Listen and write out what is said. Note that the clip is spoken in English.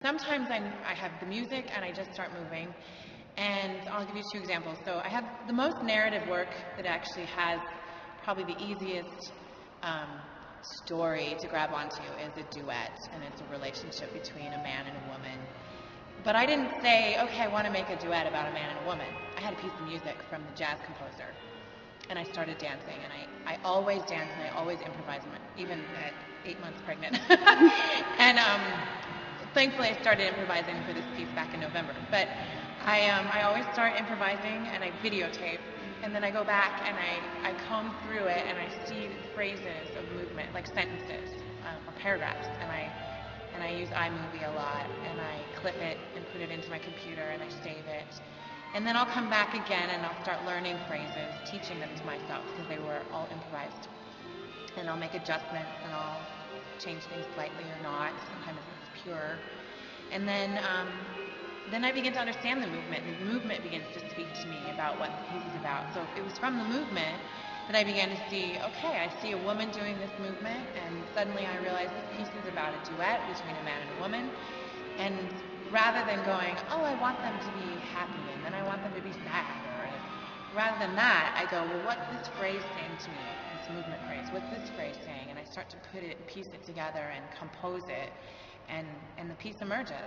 sometimes I have the music and I just start moving. And I'll give you 2 examples. So I have the most narrative work that actually has probably the easiest story to grab onto is a duet, and it's a relationship between a man and a woman. But I didn't say, okay, I want to make a duet about a man and a woman. I had a piece of music from the jazz composer, and I started dancing, and I always dance and I always improvise, even at 8 months pregnant. And thankfully I started improvising for this piece back in November. But I always start improvising and I videotape, and then I go back and I comb through it and I see phrases of movement, like sentences or paragraphs, and I use iMovie a lot, and I clip it and put it into my computer and I save it. And then I'll come back again and I'll start learning phrases, teaching them to myself because they were all improvised. And I'll make adjustments and I'll change things slightly or not. Sometimes it's pure. And then I begin to understand the movement, and the movement begins to speak to me about what the piece is about. So it was from the movement that I began to see, okay, I see a woman doing this movement, and suddenly I realized this piece is about a duet between a man and a woman. And rather than going, oh, I want them to be happy, and then I want them to be sad, rather than that, I go, well, what's this phrase saying to me, this movement phrase? What's this phrase saying? And I start to piece it together and compose it, and the piece emerges.